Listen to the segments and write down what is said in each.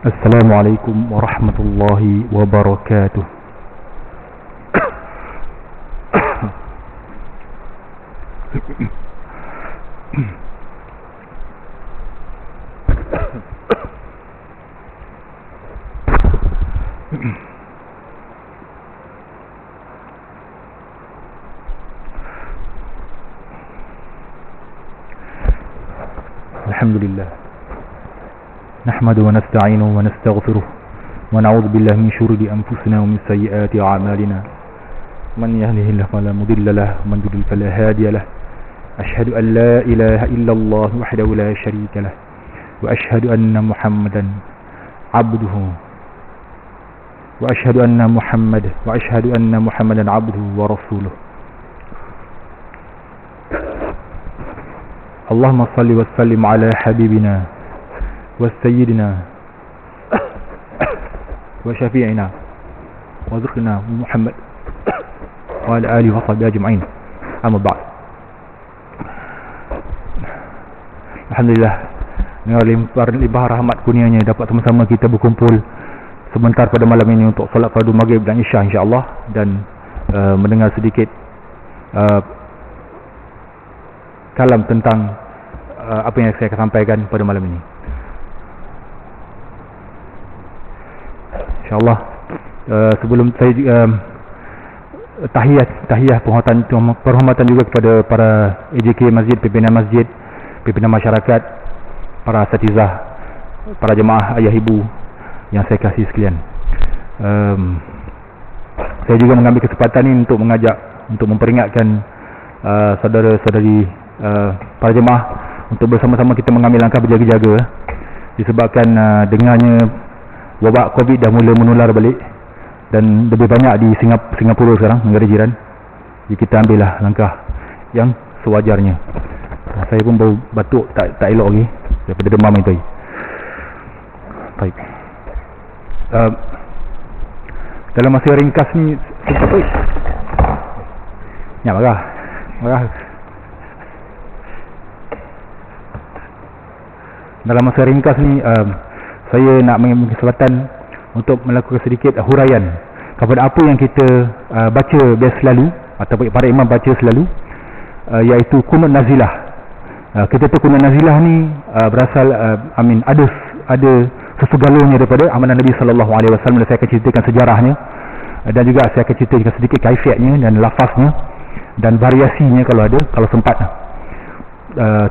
Assalamualaikum warahmatullahi wabarakatuh. Alhamdulillah. Nahmadu wa nasta'inu wa nastaghfiruh wa na'udzu billahi min shururi anfusina wa min sayyiati a'malina. Man yahdihillahu fala mudilla lahu wa man yudlil fala hadiya lahu. Ashhadu an la ilaha illallah wahdahu la sharika lahu wa ashhadu anna Muhammadan 'abduhu wa ashhadu anna Muhammadan 'abduhu wa rasuluh. Allahumma salli wa sallim ala habibina wa sayyidina wa syafi'ina wa zikhrina Muhammad wa ala alihi wa sahbihi ajma'in. Amma ba'd. Alhamdulillah, dengan limpah rahmat kurnianya dapat sama-sama kita berkumpul sebentar pada malam ini untuk solat fardu maghrib dan isya insya-Allah, dan mendengar sedikit kalam tentang apa yang saya akan sampaikan pada malam ini. InsyaAllah, sebelum saya tahiyah penghormatan juga kepada para AJK Masjid, pimpinan masjid, pimpinan masyarakat, para asatizah, para jemaah ayah ibu yang saya kasih sekalian. Saya juga mengambil kesempatan ini untuk memperingatkan saudara-saudari para jemaah untuk bersama-sama kita mengambil langkah berjaga-jaga, disebabkan dengarnya wabak COVID dah mula menular balik dan lebih banyak di Singapura sekarang, negara jiran. Jadi kita ambillah langkah yang sewajarnya. Saya pun baru batuk tak elok lagi daripada demam itu. Baik. Dalam masa ringkas ni marah. Dalam masa ringkas ni saya nak mengambil kesempatan untuk melakukan sedikit huraian kepada apa yang kita baca biasa selalu, atau para imam baca selalu, iaitu kunut nazilah. Kita tahu kunut nazilah ni berasal ada sesugalunya daripada amalan Nabi sallallahu alaihi wasallam, dan saya akan ceritakan sejarahnya, dan juga saya akan ceritakan sedikit kaifiatnya dan lafaznya dan variasinya kalau sempat.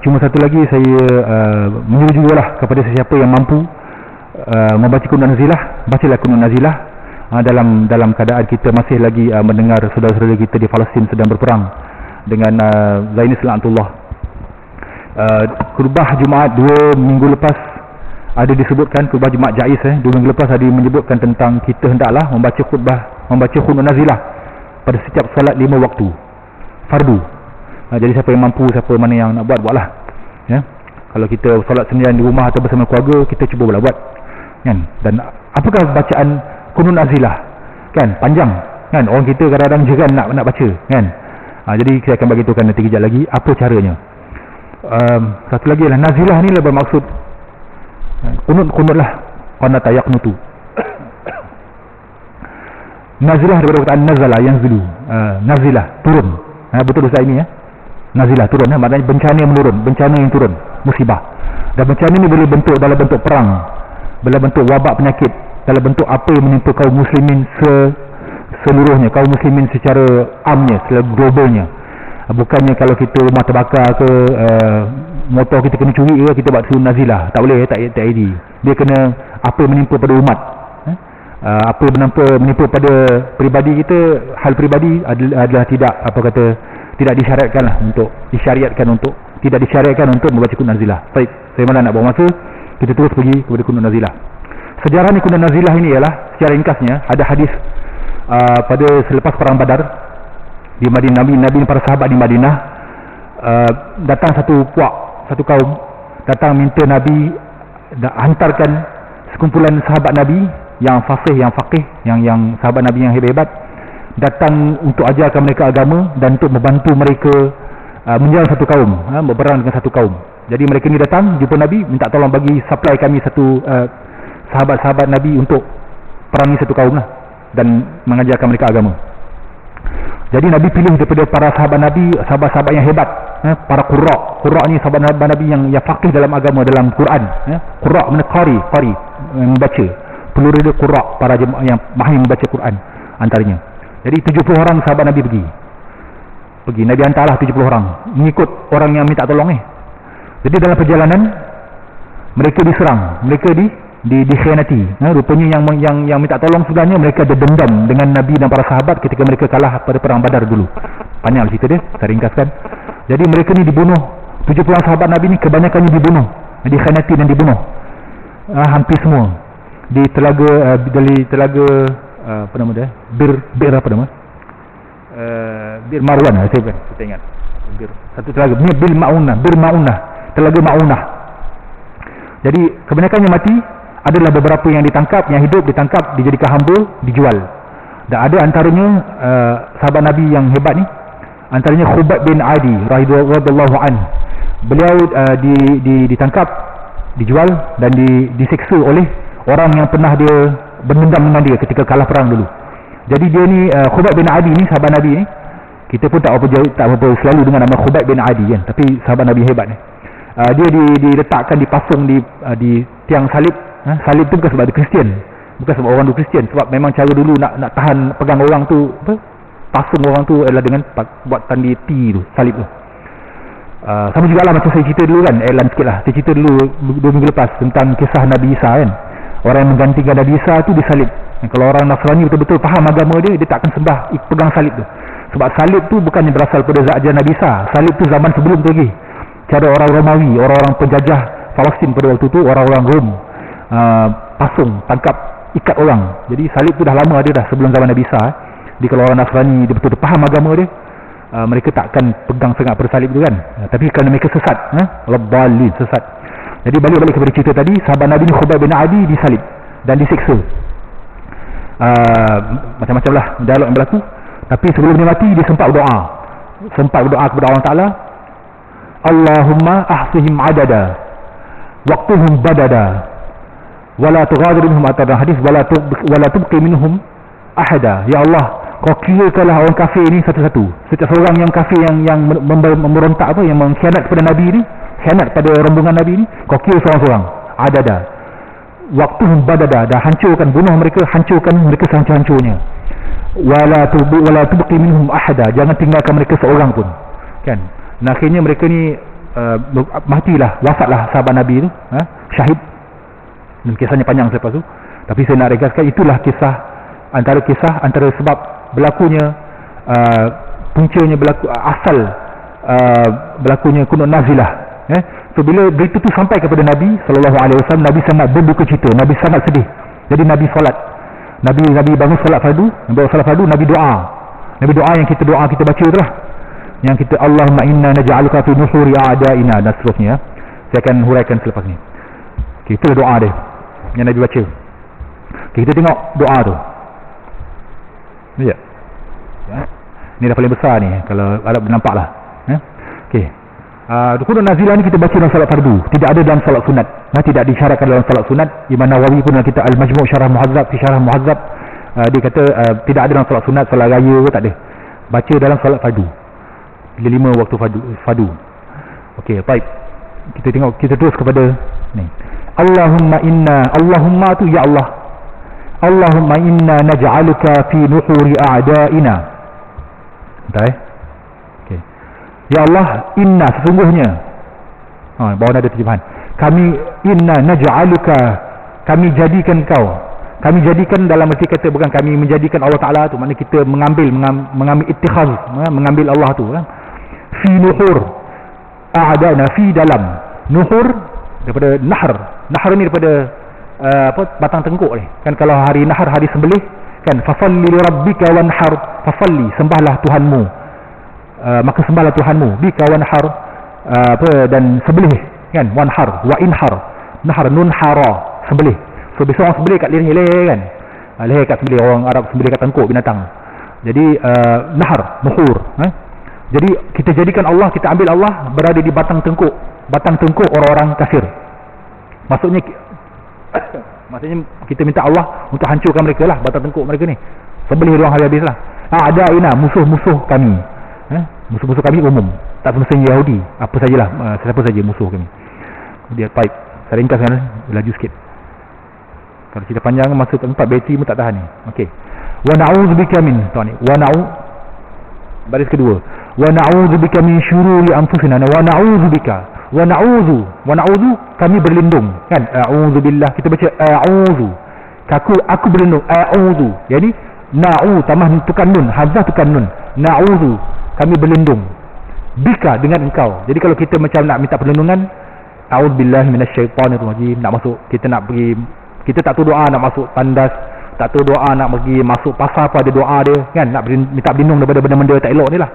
Cuma satu lagi, saya menyuruh jugalah kepada sesiapa yang mampu membaca kunut nazilah, bacalah kunut nazilah dalam keadaan kita masih lagi mendengar saudara-saudara kita di Palestin sedang berperang dengan Zionis laknatullah. Khutbah Jumaat 2 minggu lepas ada disebutkan, khutbah Jumaat Jaiz 2 minggu lepas ada menyebutkan tentang kita hendaklah membaca kunut nazilah pada setiap solat 5 waktu fardu. Jadi siapa yang mampu, siapa mana yang nak buatlah, ya. Kalau kita solat sendirian di rumah atau bersama keluarga, kita cuba buat, kan. Dan apakah bacaan kunut nazilah, kan, panjang, kan. Orang kita kadang-kadang juga nak baca, kan. Jadi saya akan bagi tahu nanti kejap lagi apa caranya. Satu lagi lah, nazilah ni lah bermaksud kunut lah, qanata yaqnutu. Nazilah daripada perkataan nazala yang zulu, nazilah turun. Betul dosa ini, ya. Nazilah turun, maknanya bencana yang menurun, bencana yang turun, musibah. Dan bencana ini boleh bentuk dalam bentuk perang, dalam bentuk wabak penyakit, dalam bentuk apa yang menimpa kaum muslimin seluruhnya, kaum muslimin secara amnya, secara globalnya. Bukannya kalau kita rumah terbakar ke, motor kita kena curi ke, kita buat suruh nazilah. Tak boleh, tak ID. Dia kena apa yang menimpa pada umat, apa yang menimpa pada peribadi kita, hal peribadi adalah tidak disyariatkan untuk membaca kunut nazilah. Baik, saya malah nak buang masa, kita terus pergi kepada kunut nazilah. Sejarah ni kunut nazilah ini ialah, secara ringkasnya, ada hadis pada selepas perang Badar di Madinah, Nabi para sahabat di Madinah, datang satu kaum datang minta Nabi hantarkan sekumpulan sahabat Nabi yang fasih, yang faqih, yang sahabat Nabi yang hebat, datang untuk ajarkan mereka agama dan untuk membantu mereka menyerang satu kaum, berperang dengan satu kaum. Jadi mereka ni datang jumpa Nabi, minta tolong bagi supply kami sahabat-sahabat Nabi untuk perangi satu kaum lah, dan mengajarkan mereka agama. Jadi Nabi pilih daripada para sahabat Nabi, sahabat-sahabat yang hebat, para qurra ni sahabat Nabi yang faqih dalam agama, dalam Quran. Qurra mana qari yang membaca, perlu dia qurra, para jemaah yang mahir membaca Quran antaranya. Jadi 70 orang sahabat Nabi pergi. Nabi hantarlah 70 orang mengikut orang yang minta tolong ni. Jadi dalam perjalanan mereka diserang, mereka dikhianati. Rupanya yang minta tolong sebenarnya mereka ada dendam dengan Nabi dan para sahabat ketika mereka kalah pada perang Badar dulu. Panjang cerita dia, saya ringkaskan. Jadi mereka ni dibunuh, 70 sahabat Nabi ni kebanyakannya dibunuh, dikhianati dan dibunuh. Hampir semua di telaga apa nama dia? Bir apa nama? Bir Marwan, saya ingat. Satu telaga, Bir Maunah, telaga Maunah. Jadi kebanyakannya mati. Adalah beberapa yang ditangkap, yang hidup ditangkap, dijadikan hamba, dijual. Dan ada antaranya sahabat Nabi yang hebat ni, antaranya Khubayb bin Adi radhiyallahu anhu. Beliau ditangkap, dijual dan diseksa oleh orang yang pernah dia berdendam dengan dia ketika kalah perang dulu. Jadi dia ni Khubayb bin Adi ni, sahabat Nabi ni, kita pun tak apa selalu dengan nama Khubayb bin Adi kan, tapi sahabat Nabi hebat ni. Dia diletakkan, dipasung di tiang salib. Salib tu bukan sebab dia Kristian, bukan sebab orang tu Kristian, sebab memang cara dulu nak tahan pegang orang tu, pasung orang tu adalah dengan buat tanda T tu, salib tu. Sama juga lah macam saya cerita dulu kan, elan sikit lah, saya cerita dulu 2 minggu lepas tentang kisah Nabi Isa kan. Orang yang menggantikan Nabi Isa tu disalib. Kalau orang Nasrani betul-betul faham agama dia tak akan sembah pegang salib tu. Sebab salib tu bukannya berasal pada ajaran Nabi Isa, salib tu zaman sebelum tu lagi. Cara orang Romawi, orang-orang penjajah Palestin pada waktu tu, orang-orang Rom, pasung, tangkap, ikat orang. Jadi salib tu dah lama ada dah, sebelum zaman Nabi Isa. Jadi kalau orang Nasrani dia betul-betul faham agama dia, mereka takkan pegang sangat pada salib tu kan. Tapi kerana mereka sesat, Labbalin, sesat. Jadi balik kepada cerita tadi, sahabat Nabi ni Khubayb bin Adi disalib dan disiksa. Macam-macam lah dialog yang berlaku. Tapi sebelum dia mati, dia sempat berdoa kepada Allah Ta'ala, Allahumma ahsihim adada waqtuhum badada wala tughadir minhum atada, hadis wala tubqi minhum ahada. Ya Allah, kau kirakanlah orang kafir ni satu-satu. Setiap seorang yang kafir yang memberontak yang mengkhianat kepada Nabi ni, khianat pada rombongan Nabi ni, kau kira seorang-seorang. Adada waqtuhum badada, dah bunuh mereka, hancurkan mereka sehancur-hancurnya. Wala tubqi minhum ahada, jangan tinggalkan mereka seorang pun kan. Nah, akhirnya mereka ni matilah, wafatlah sahabat Nabi tu, syahid. Dan kisahnya panjang selepas tu, tapi saya nak ringkaskan, itulah kisah antara sebab berlakunya puncanya asal berlakunya kunut nazilah. So bila berita tu sampai kepada Nabi sallallahu alaihi wasallam, Nabi sangat berduka cita, Nabi sangat sedih. Jadi Nabi solat, Nabi bangun solat fardu, Nabi doa yang kita baca tu lah, yang kita Allahumma inna naj'aluka fi nuhuri a'da'ina dan seterusnya. Saya akan huraikan selepas ni. Okay, itulah doa dia yang Nabi baca. Okay, kita tengok doa tu. Ya. Ni dah paling besar ni, kalau ada nampak lah. Okey. Kunut nazilah ni kita baca dalam salat fardu, tidak ada dalam salat sunat. Tidak disyaratkan dalam salat sunat. Imam Nawawi pun dalam kitab Al-Majmu' Syarah Muhazzab, dia kata tidak ada dalam salat sunat, salat raya ke tak ada. Baca dalam salat fardu. Bila 5 waktu fardu. Okey, baik. Kita terus kepada ni. Allahumma tu ya Allah. Allahumma inna naj'aluka fi nuhuri a'da'ina. Betul okey. Ya Allah, inna sesungguhnya. Bawah ada terjemahan. Inna naj'aluka, kami jadikan kau. Kami jadikan dalam arti kata bukan kami menjadikan Allah Ta'ala tu, maknanya kita mengambil ittikhaz, mengambil Allah tu kan. Fi nuhur a'da'ina, fi dalam nuhur daripada nahr ni daripada batang tengkuk ni kan. Kalau hari nahr, hari sembelih kan, fasalli li rabbika wanhar, fasalli, sembahlah Tuhanmu, maka sembahlah Tuhanmu, bika wanhar, dan sembelih kan, wanhar wa inhar, nahr nun hara, sembelih. So biasa orang sembelih kat leher kan, leher kat sembelih, orang Arab sembelih kat tengkuk binatang. Jadi nuhur. Jadi kita jadikan Allah, kita ambil Allah berada di batang tengkuk orang-orang kafir. Maksudnya Maksudnya kita minta Allah untuk hancurkan mereka lah, batang tengkuk mereka ni, sembelih doang habis lah. Ada ina musuh-musuh kami, musuh-musuh kami umum, tak semestinya Yahudi, apa sajalah, siapa saja musuh kami. Kemudian baik, saya ringkaskan, laju sikit. Kalau cerita panjang masuk ke 4 bateri pun tak tahan ni. Okey. Wa na'udzubika min, tuan ni. Wa na'u baris kedua. Wa na'udzubika min syururi anfusina. Wa na'udzubika. Wa na'udzu kami berlindung, kan? A'udzubillah, kita baca a'udzu. Aku berlindung. A'udzu. Jadi na'u tambah tukar nun, hamzah tukar nun. Na'udzu, kami berlindung. Bika, dengan engkau. Jadi kalau kita macam nak minta perlindungan, a'udzubillahi minasyaitonirrajim, nak masuk, kita nak pergi, kita tak tahu doa nak masuk tandas, tak tahu doa nak pergi masuk pasar apa ada doa dia, kan? Nak minta berlindung daripada benda-benda tak elok ni lah.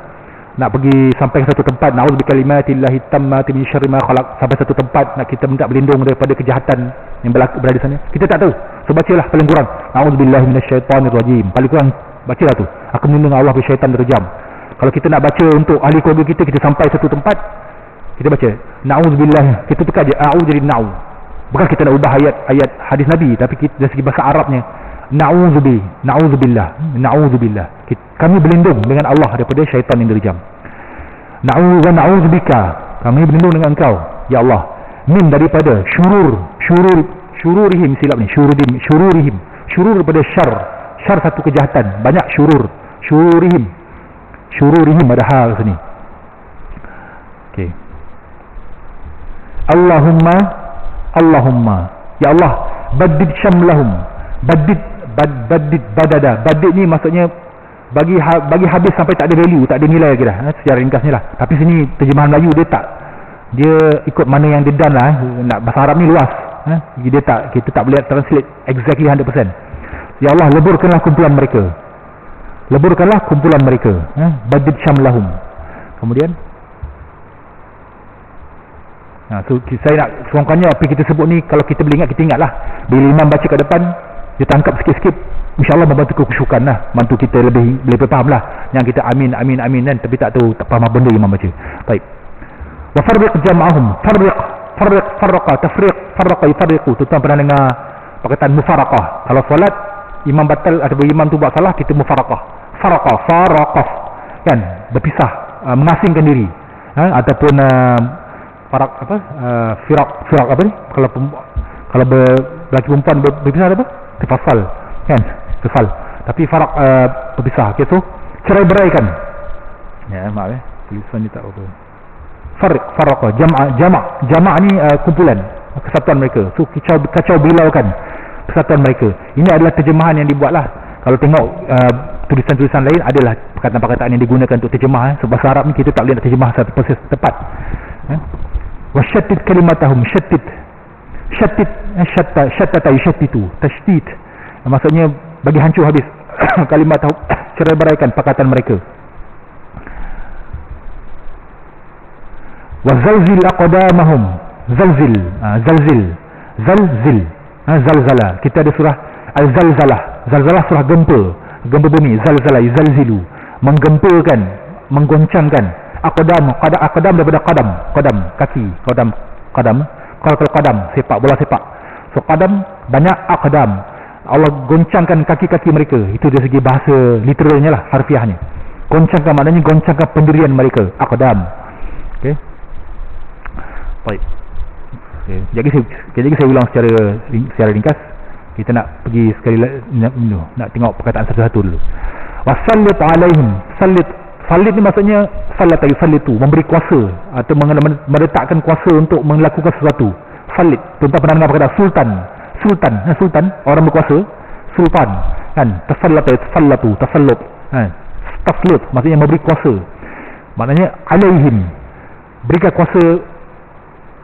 Nak pergi sampai ke satu tempat, na'udzu bikalimatillahi tammati min syarri ma khalaq, sampai satu tempat nak kita minta berlindung daripada kejahatan yang berada di sana, kita tak tahu. So bacalah paling kurang a'udzubillahi minasyaitonirrajim, paling kurang bacalah tu, aku melindungi Allah dari syaitan terjam. Kalau kita nak baca untuk ahli keluarga kita sampai satu tempat, kita baca na'udzubillah, kita tukar je a'u jadi na'u. Bukan kita nak ubah ayat hadis Nabi, tapi kita, dari segi bahasa Arabnya, na'udzubillah, kami berlindung dengan Allah daripada syaitan yang derjam. Na'udzubika, kami berlindung dengan engkau ya Allah, min daripada syururihim, silap ni, syururihim, daripada syar satu kejahatan, banyak syururihim ada hal sini. Okey. Allahumma ya Allah, badid syamlahum, badid ni maksudnya bagi habis sampai tak ada value, tak ada nilai lagi dah, secara ringkasnya lah. Tapi sini terjemahan Melayu dia ikut mana yang dia dan lah, nak bahasa Arab ni luas, jadi kita tak boleh translate exactly 100%. Ya Allah, leburkanlah kumpulan mereka, badid syamlahum. Kemudian so saya nak seronkannya apa kita sebut ni, kalau kita boleh ingat, kita ingat lah. Bila imam baca kat depan, dia tangkap sikit-sikit, insyaAllah membantu kekhusyukan lah, bantu kita lebih faham lah. Yang kita amin kan, tapi tak tahu, tak faham apa benda imam baca. Baik. Wa farriq jam'ahum, farraqa, tafriq, farraqa, yufarriqu. Tuan pernah dengar perkataan mufaraqah. Kalau solat imam batal atau imam tu buat salah, kita mufaraqah. Faraqah kan, berpisah, mengasingkan diri, ataupun firak apa ni, kalau lelaki perempuan berpisah apa, tafasal kan, tafal. Tapi farak berpisah. Okay, so cerai beraikan, ya maaf tulisan ni tak apa. Faraq jama' ni kumpulan, kesatuan mereka. So kacau bilaukan kesatuan mereka. Ini adalah terjemahan yang dibuatlah. Kalau tengok tulisan-tulisan lain, adalah perkataan-perkataan yang digunakan untuk terjemah. So bahasa Arab ni kita tak boleh nak terjemah satu proses tepat. Wasyattid kalimatahum, syattid syattata yusyattitu, tashdid, maksudnya bagi hancur habis kalimatahum, cerai beraikan perkataan mereka. Wazalzil aqdamahum, zalzala, kita ada surah Al-Zalzalah, surah gempa bumi, zalzala, yuzalzilu, menggempakan, menggoncangkan. Aqdam daripada qadam kaki, qadam sepak, bola sepak. So qadam banyak, aqdam, Allah goncangkan kaki-kaki mereka. Itu dari segi bahasa literalnya lah, harfiahnya. Goncangkan maknanya goncangkan pendirian mereka, aqdam. Okey. Baik. Okay. Jadi saya ulang secara ringkas. Kita nak pergi sekali lagi, nak tengok perkataan satu-satu dulu. Wasallit alaihim, Sallit ni maksudnya salata yusallitu, memberi kuasa atau meletakkan kuasa untuk melakukan sesuatu. Sallit, tuan-tuan pernah dengar perkataan sultan, orang berkuasa, sultan kan. Tasallatu, tasallut, taslut maksudnya memberi kuasa. Maknanya alaihim, berikan kuasa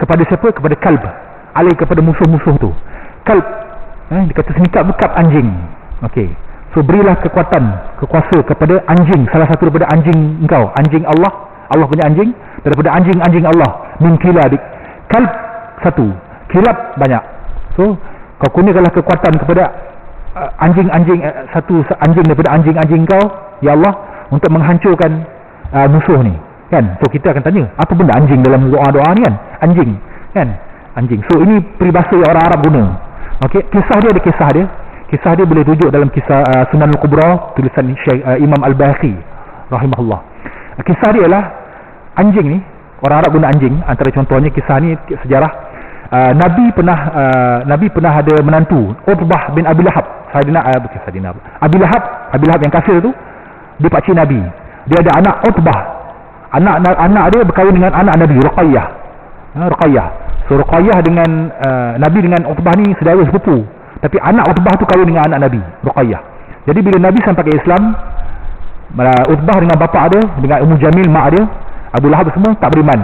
kepada siapa? Kepada kalb, alaih, kepada musuh-musuh tu. Kalb, dikata sini kalb anjing. Okey. So berilah kekuasa kepada anjing, salah satu daripada anjing engkau, anjing Allah punya anjing, daripada anjing-anjing Allah. Min kilab, kalb satu, kilab banyak. So kau gunakanlah kekuatan kepada anjing-anjing, satu anjing daripada anjing-anjing engkau ya Allah, untuk menghancurkan musuh ni kan. So kita akan tanya, apa benda anjing dalam doa-doa ni kan? Anjing kan, anjing. So ini peribahasa yang orang Arab guna. Okey, kisah dia ada kisah dia. Kisah dia boleh rujuk dalam kisah Sunan Al-Kubra tulisan Syekh Imam Al-Baihaqi rahimahullah. Kisah dia ialah anjing ni, orang Arab guna anjing. Antara contohnya kisah ni sejarah Nabi pernah ada menantu Utbah bin Abi Lahab. Abi Lahab yang kafir tu, dia pakcik Nabi. Dia ada anak Utbah. Anak dia berkahwin dengan anak Nabi, Ruqayyah. So Ruqayyah dengan Nabi dengan Utbah ni saudara sepupu. Tapi anak Utbah tu kahwin dengan anak Nabi, Ruqayyah. Jadi bila Nabi sampai ke Islam, Utbah dengan bapa dia, dengan Ummu Jamil mak dia, Abu Lahab semua tak beriman.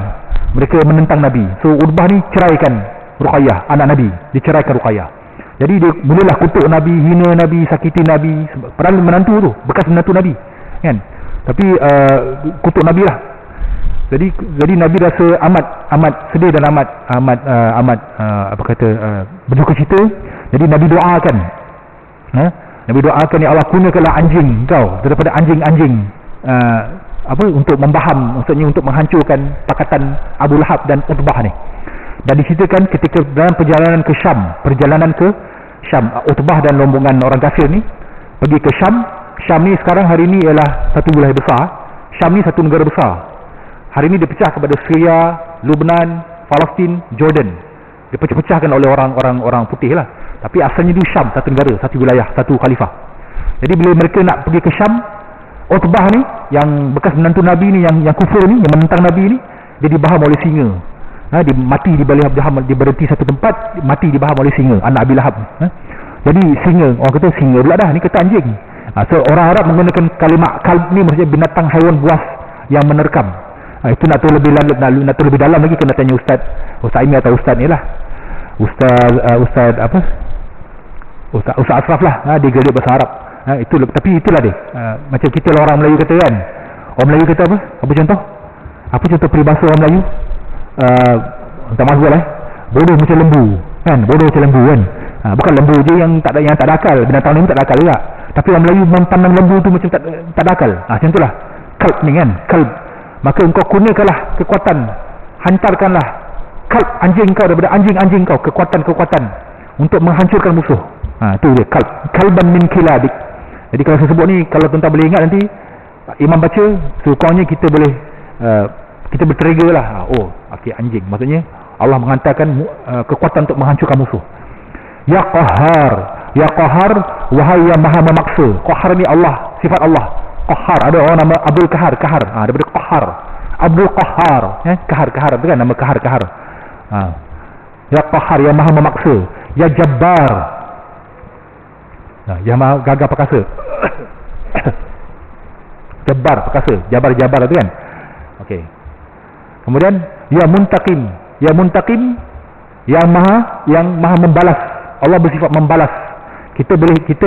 Mereka menentang Nabi. So Utbah ni ceraikan Ruqayyah, anak Nabi. Dia ceraikan Ruqayyah. Jadi dia mulalah kutuk Nabi, hina Nabi, sakiti Nabi. Padahal menantu tu, bekas menantu Nabi, kan? Tapi kutuk Nabi lah. Jadi Nabi rasa amat sedih dan amat berduka cita. Jadi Nabi doakan, ya Allah, gunakanlah anjing kau daripada anjing-anjing untuk membaham, maksudnya untuk menghancurkan pakatan Abu Lahab dan Utbah ni. Dan diceritakan ketika dalam perjalanan ke Syam, Utbah dan rombongan orang kafir ni pergi ke Syam. Syam ni sekarang hari ni ialah satu wilayah besar. Syam ni satu negara besar. Hari ni dia pecah kepada Syria, Lebanon, Palestin, Jordan. Dia pecah-pecahkan oleh orang putih lah. Tapi asalnya dia Syam, satu negara, satu wilayah, satu khalifah. Jadi bila mereka nak pergi ke Syam, Utbah ni yang bekas menantu Nabi ni, yang kufur ni, yang menentang Nabi ni, dia dibaham oleh singa. Dia mati dia berhenti satu tempat, mati dibaham oleh singa, anak Abi Lahab. Jadi singa, orang kata singa pula dah, ni kata anjing. So orang Arab menggunakan kalimah kalb ni maksudnya binatang haiwan buas yang menerkam. Itu nak tahu lebih dalam lagi kena tanya Ustaz Aimi atau Ustaz ni lah. Ustaz Asraf lah. Dia graduate bahasa Arab. Tapi itulah dia. Macam kita lah orang Melayu kata kan. Orang Melayu kata apa? Apa contoh? Apa contoh peribahasa orang Melayu? Tak mahu lah. Bodoh macam lembu. Kan? Bodoh macam lembu kan? Bukan lembu je yang tak ada akal. Binatang ni tak ada akal juga. Tapi orang Melayu memandang lembu tu macam tak ada akal. Macam itulah. Kalb ni kan. Kalb. Maka engkau gunakanlah kekuatan. Hantarkanlah kalb anjing kau daripada anjing-anjing kau. Kekuatan-kekuatan untuk menghancurkan musuh. Tu dia. Kalban min kilabik. Jadi kalau saya sebut ni, kalau tuan-tuan boleh ingat nanti imam baca, sekurang-kurangnya kita boleh kita bertrigger lah. Okay, anjing. Maksudnya Allah menghantarkan kekuatan untuk menghancurkan musuh. Ya Qahar, Ya Qahar, wahai yang maha memaksa. Qahar ni Allah, sifat Allah. Qahar, ada orang nama Abdul Qahar, daripada Qahar. Abdul Qahar, Qahar, itu kan nama Qahar. Ya Qahar, yang maha memaksa. Ya Jabbar, yang maha gagah perkasa. Jabbar, perkasa. Jabar tu kan. Okey. Kemudian Ya Muntaqim, yang maha membalas. Allah bersifat membalas. Kita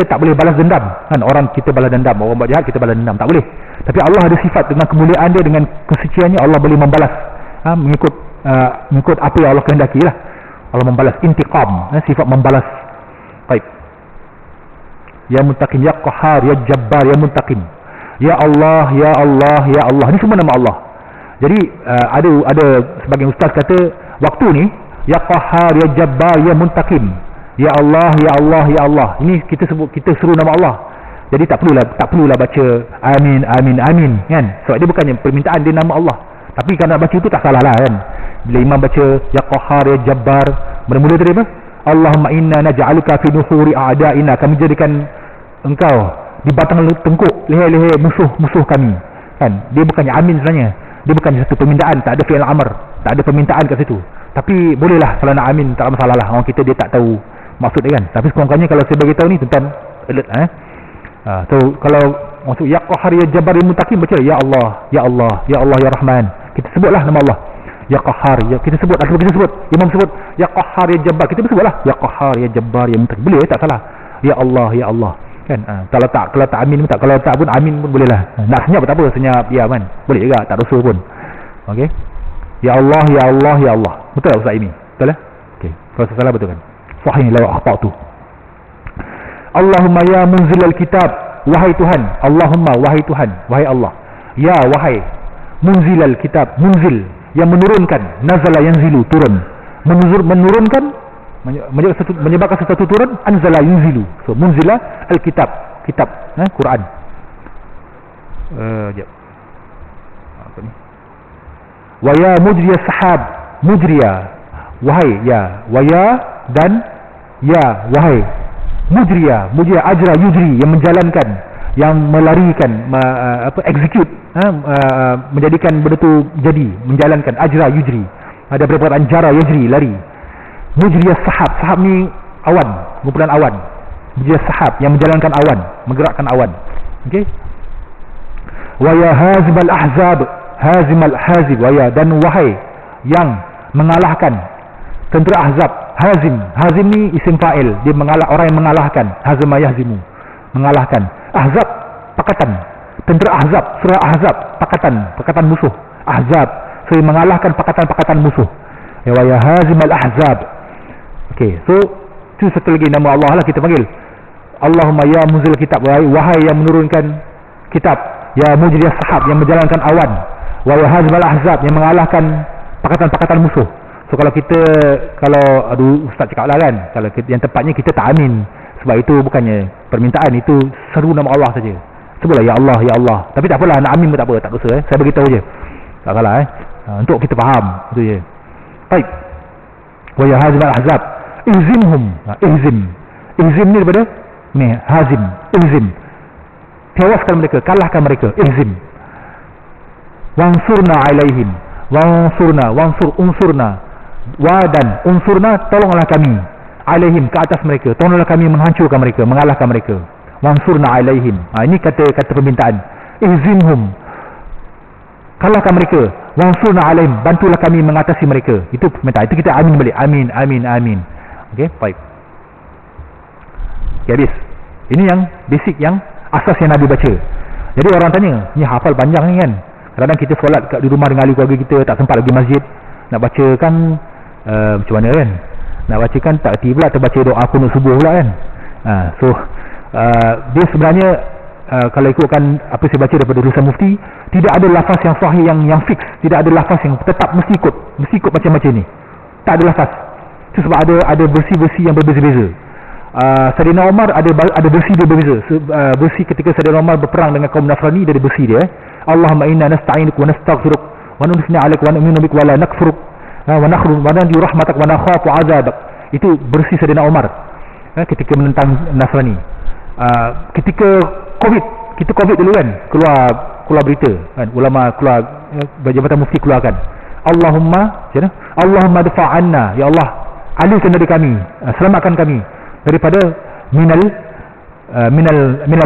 tak boleh balas dendam kan. Orang kita balas dendam, orang buat jahat kita balas dendam, tak boleh. Tapi Allah ada sifat dengan kemuliaan dia, dengan kesuciannya, Allah boleh membalas mengikut apa yang Allah kehendaki lah. Allah membalas, intiqam, sifat membalas. Baik. Ya Muntaqim, Ya Qahar, Ya Jabbar, Ya Muntaqim. Ya Allah, Ya Allah, Ya Allah. Ini semua nama Allah. Jadi ada sebagian ustaz kata waktu ni Ya Qahar, Ya Jabbar, Ya Muntaqim, Ya Allah, Ya Allah, Ya Allah. Ini kita seru nama Allah. Jadi tak perlulah baca amin kan. Sebab dia bukannya permintaan, dia nama Allah. Tapi kalau nak baca itu tak salah lah kan. Bila imam baca Ya Qahar, Ya Jabbar, mula-mula tadi apa? Allahumma inna naj'aluka fi nuhuri a'da'ina. Kami jadikan engkau di batang tengkuk leher-leher musuh kami. Kan? Dia bukannya amin sebenarnya. Dia bukannya satu permintaan, tak ada fi'il amr, tak ada permintaan kat situ. Tapi bolehlah kalau nak amin, tak ada masalah lah. Orang kita dia tak tahu maksud dia kan. Tapi sekurang-kurangnya kalau saya beritahu ni tuan-tuan alert so kalau maksud Ya Qahar, Ya Jabbar, Ya Muntaqim, baca Ya Allah, Ya Allah, Ya Allah, Ya Rahman. Kita sebutlah nama Allah. Ya Qahar, kita sebut, atau kita sebut imam sebut Ya Qahar, Ya Jabbar, kita sebutlah Ya Qahar, Ya Jabbar, Ya Muntaqim. Boleh, tak salah. Ya Allah, Ya Allah kan. Kalau tak amin pun tak, kalau tak pun amin pun boleh lah. Nak senyap tak apa, senyap ya kan, boleh juga, tak dosa pun. Okey. Ya Allah, Ya Allah, Ya Allah. Betul tak Ustaz ini? Betul lah? Okey. Kalau salah betul kan? Sahih la akhtatu. Allahumma ya munzilal kitab, wahai Tuhan. Allahumma, wahai Tuhan, wahai Allah. Ya, wahai munzilal kitab, munzil yang menurunkan, nazala yanzilu, turun. Menurunkan menyebabkan sesuatu turun, anzala yunzilu. So munzila al-kitab, kitab, Quran. Jap. Apa ni? Wa ya mujriya sahab, mujriya, wahai ya, wa ya dan ya, wahai mujriya, ajra yujri, yang menjalankan, yang melarikan, execute, menjadikan benda tu jadi, menjalankan, ajra yujri. Ada perkataan jara yajri, lari. Mujriya sahab, sahab ni awan, kumpulan awan. Mujriya sahab, yang menjalankan awan, menggerakkan awan. Okey. Wa ya hazibal ahzab, hazimal hazib, wa ya dan wahai yang mengalahkan tentera ahzab. Hazim ni isim fa'il, dia mengalah, orang yang mengalahkan. Hazama yahzimu, mengalahkan. Ahzab, pakatan. Tentera ahzab, surah ahzab, pakatan musuh. Ahzab, so mengalahkan pakatan-pakatan musuh. Ya wa ya hazimal ahzab. Okey, so tu satu lagi nama Allah lah kita panggil. Allahumma ya muzil kitab, wahai yang menurunkan kitab. Ya mujriyas sahab, yang menjalankan awan. Wa ya hazimal ahzab, yang mengalahkan pakatan-pakatan musuh. So kalau ustaz cakap lah kan, kalau yang tepatnya kita tak amin, sebab itu bukannya permintaan, itu seru nama Allah saja. Sebutlah ya Allah, ya Allah. Tapi tak apalah, nak amin pun tak apa, tak dosa. Saya beritahu je, tak salah untuk kita faham, itu je. Baik. Wa ya hazim al-ahzab, ihzimhum. Ihzim ni daripada ni, hazim, ihzim, tewaskan mereka, kalahkan mereka. Ihzim. Wansurna alaihim, unsurna, wa dan unsurna, tolonglah kami, alaihim, ke atas mereka, tolonglah kami menghancurkan mereka, mengalahkan mereka. Wansurna alaihim, ini kata permintaan. Ihzimhum, kalahkan mereka. Wansurna alaihim, bantulah kami mengatasi mereka. Itu permintaan, itu kita amin balik. Amin. Okey, baik. Okay, habis. Ini yang basic, yang asas yang Nabi baca. Jadi orang tanya, ni hafal panjang ni kan. Kadang-kadang kita solat di rumah dengan ahli keluarga kita, tak sempat lagi masjid, nak baca kan macam mana kan, nak baca kan tak erti pula, terbaca doa kunut subuh pula kan. So dia sebenarnya kalau ikutkan apa saya baca daripada tulisan mufti, tidak ada lafaz yang sahih, yang fix, tidak ada lafaz yang tetap mesti ikut macam-macam ni, tak ada lafaz. Itu sebab ada versi-versi yang berbeza-beza. Sayyidina Umar ada versi dia berbeza. Versi ketika Sayyidina Umar berperang dengan kaum Nasrani, dia ada versi dia. Allahumma inna nasta'inuka wa nastaghfiruk wa nusni 'alaika wa nu'minu bika wa la nakfuruk wa nakhru wa narju rahmatak wa nakhafu 'adzabak. Itu versi Sayyidina Umar ketika menentang Nasrani. Ketika Covid dulu kan, keluar berita kan, ulama keluar, Jabatan Mufti keluarkan, Allahumma dfa' anna, ya Allah, alihkan dari kami, selamatkan kami daripada minal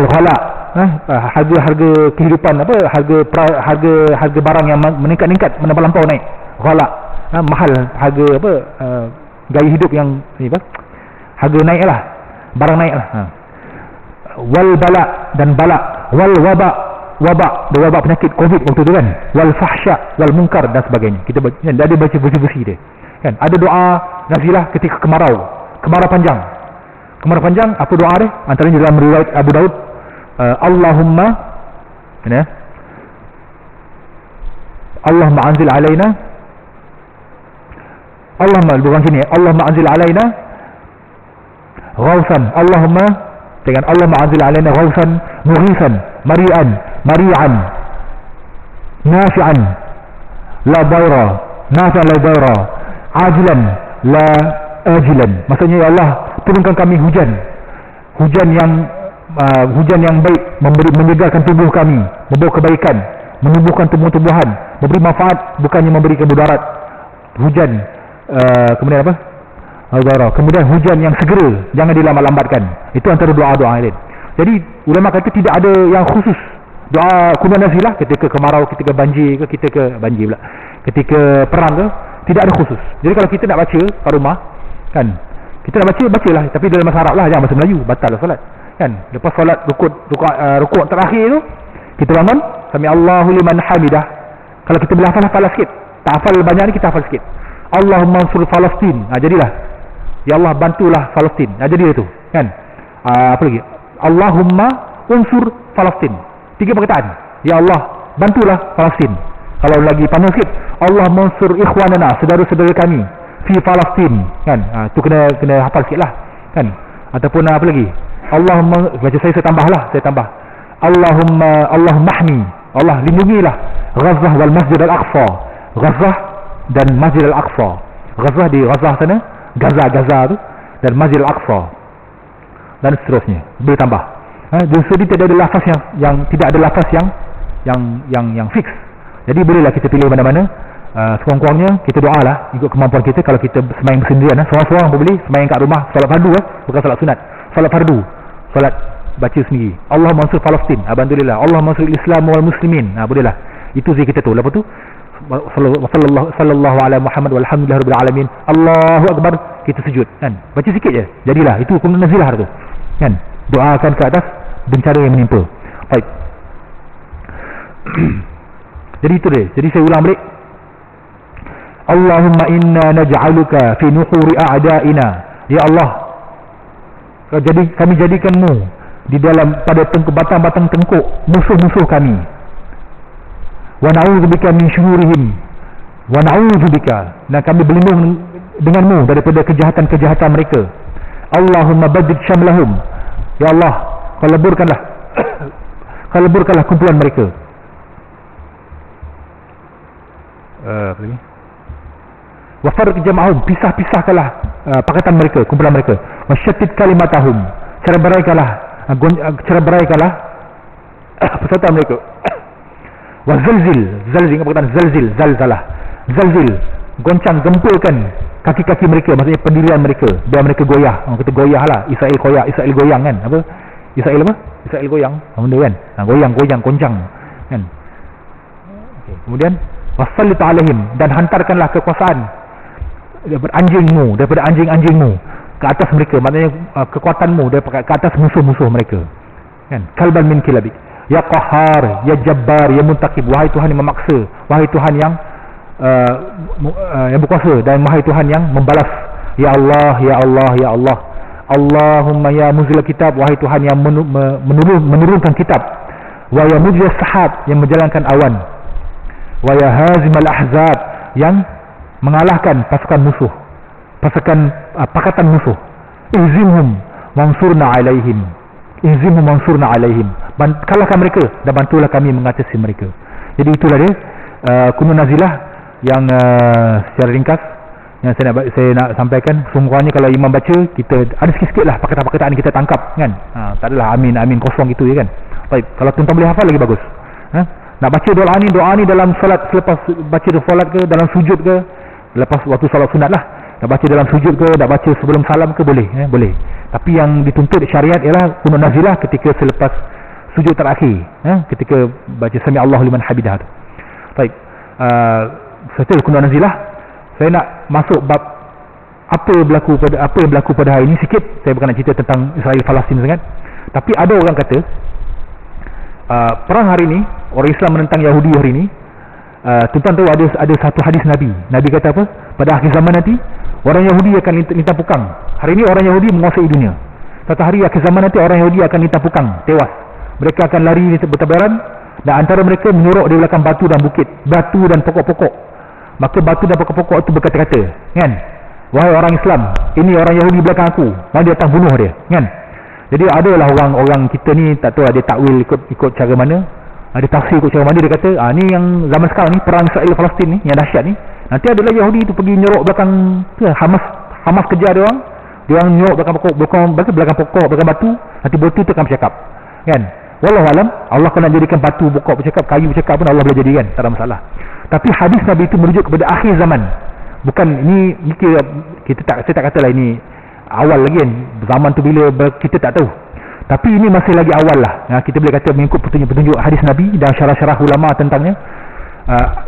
ghala, harga kehidupan, harga barang yang meningkat melampau naik, ghala, mahal, harga gaya hidup yang harga naik lah, barang naik lah. Wal bala, dan bala, wal wabak penyakit Covid waktu tu kan, wal fahsya wal munkar dan sebagainya. Kita ada baca versi dia kan. Ada doa nazilah ketika kemarau panjang, apa doa dia? Antaranya dalam riwayat Abu Daud, Allahumma anzil alaina, bukan sini, Allahumma anzil alaina ghausan, Allahumma anzil alaina ghausan mughisan mari'an nafi'an la bayra ajilan la ajilan. Maksudnya, ya Allah, turunkan kami hujan yang baik, menyegarkan tubuh kami, membawa kebaikan, menumbuhkan tumbuh-tumbuhan, memberi manfaat, bukannya memberikan mudarat. Hujan, kemudian apa? Kemudian hujan yang segera, jangan dilambat-lambatkan. Itu antara doa-doa lain. Jadi ulama kata tidak ada yang khusus. Doa kunut nazilah ketika kemarau, ketika banjir ke, ketika perang ke, tidak ada khusus. Jadi kalau kita nak baca kat rumah kan, kita nak bacalah, tapi dalam bahasa Arab lah, jangan bahasa Melayu, batal lah solat kan. Lepas solat rukuk terakhir tu, kita bangun, sami Allahu liman hamidah. Kalau kita boleh hafal sikit, tak hafal banyak ni, kita hafal sikit. Allahumma ansur Palestin, jadilah, ya Allah, bantulah Palestin, jadi tu kan. Apa lagi? Allahumma unsur Palestin. 3 perkataan. Ya Allah, bantulah Palestin. Kalau lagi panjang sikit, Allah mansur ikhwanana, saudara-saudara kami fi Palestin kan. Tu kena hafal sikitlah kan. Ataupun apa lagi, Allahumma, baca saya tambah Allahumma ahmi, Allah lindungilah Ghazah wal Masjid Al-Aqsa, Ghazah dan Masjid Al-Aqsa. Ghazah di Ghazah sana, Gaza tu, dan Masjid Al-Aqsa, dan seterusnya. Boleh tambah. Jadi tidak ada lafaz yang tidak ada lafaz yang fix. Jadi bolehlah kita pilih mana-mana. Sekurang-kurangnya kita doalah ikut kemampuan kita. Kalau kita sembahyang sendirian, seorang-seorang pun boleh sembahyang kat rumah, solat fardu bukan solat sunat, solat fardu, solat baca sendiri. Allah mansur Palestin, alhamdulillah. Allah mansur Islam wal muslimin. Bolehlah. Itu zikir kita tu. Lepas tu sallallahu ala Muhammad walhamdulillah rabbil alamin. Allahu akbar, kita sujud kan. Baca sikit je. Jadilah itu kunut nazilah tu. Kan? Doakan ke atas bencana yang menimpa. Baik. Jadi itu dia. Jadi saya ulang balik. Allahumma inna naj'aluka fi nuhuri a'da'ina. Ya Allah, kami jadikanmu di dalam pada batang-batang tengkuk musuh-musuh kami. Wa na'udzubika min syururihim. Wa na'udzubika, dan kami berlindung denganmu daripada kejahatan-kejahatan mereka. Allahumma baddid syamlahum. Ya Allah, kau leburkanlah kumpulan mereka. Apa lagi? Wa farriq jam'ahum, pisahkanlah pakatan mereka, kumpulan mereka. Wa syattid kalimatahum, cerai-beraikanlah persatuan mereka. Wa zalzil, goncang, gempurkan kaki-kaki mereka, maksudnya pendirian mereka, biar mereka goyah. Orang kata goyah lah, Israel goyang kan. Apa? Israel goyang, benda kan. Goyang, goncang kan. Okay. Kemudian wasallit alaihim, dan hantarkanlah kekuasaan daripada anjing-anjingmu ke atas mereka, maknanya kekuatanmu daripada ke atas musuh-musuh mereka kan. Kalban min kilabik, ya qahhar, ya jabbar, ya muntaqib, wahai Tuhan yang memaksa, wahai Tuhan yang berkuasa, dan wahai Tuhan yang membalas. Ya Allah, ya Allah, ya Allah. Allahumma ya muzil kitab, wahai Tuhan yang menurunkan kitab. Wa ya mujris sahab, yang menjalankan awan. Wa ya hazimal ahzab, yang mengalahkan pasukan musuh, pakatan musuh. Ihzimhum wansurna alaihim, kalahkan mereka dan bantulah kami mengatasi mereka. Jadi itulah dia kunut nazilah yang secara ringkas yang saya nak sampaikan. Semuanya kalau imam baca, kita ada sikit-sikit lah pakatan-pakatan kita tangkap kan. Tak adalah amin kosong gitu ya kan. Baik, kalau tuan-tuan boleh hafal lagi bagus. Nak baca doa ni dalam solat, selepas baca solat ke, dalam sujud ke, lepas waktu solat sunat lah. Nak baca dalam sujud ke, nak baca sebelum salam ke, boleh boleh. Tapi yang dituntut syariat ialah kunut nazilah ketika selepas sujud terakhir, ketika baca sami Allahu liman hamidah tu. Baik, setelah kunut nazilah, saya nak masuk bab apa yang berlaku pada hari ini sikit. Saya bukan nak cerita tentang Israel Palestin sangat, tapi ada orang kata perang hari ini, orang Islam menentang Yahudi hari ini. Tuan-tuan tahu ada satu hadis Nabi kata apa? Pada akhir zaman nanti orang Yahudi akan lintang pukang. Hari ini orang Yahudi menguasai dunia. Satu hari akhir zaman nanti orang Yahudi akan lintang pukang, tewas. Mereka akan lari bertabaran, dan antara mereka menyorok di belakang batu dan pokok-pokok. Maka batu dan pokok-pokok itu berkata-kata kan, wahai orang Islam, ini orang Yahudi belakang aku, mari datang bunuh dia kan. Jadi adalah orang-orang kita ni tak tahu dia takwil ikut cara mana, ada tafsir ikut cara mana. Dia kata ni yang zaman sekarang ni, perang Israel Palestin ni yang dahsyat ni, nanti adalah Yahudi tu pergi nyorok belakang Hamas kejar dia orang nyorok belakang pokok, belakang batu, nanti batu tu akan bercakap kan. Wallahualam, Allah kena jadikan batu, pokok bercakap, kayu bercakap pun Allah boleh jadikan, tak ada masalah. Tapi hadis Nabi itu merujuk kepada akhir zaman. Bukan ini saya tak katalah ini awal lagi kan, zaman tu bila kita tak tahu. Tapi ini masih lagi awal lah. Kita boleh kata mengikut petunjuk hadis Nabi dan syarah-syarah ulama tentangnya.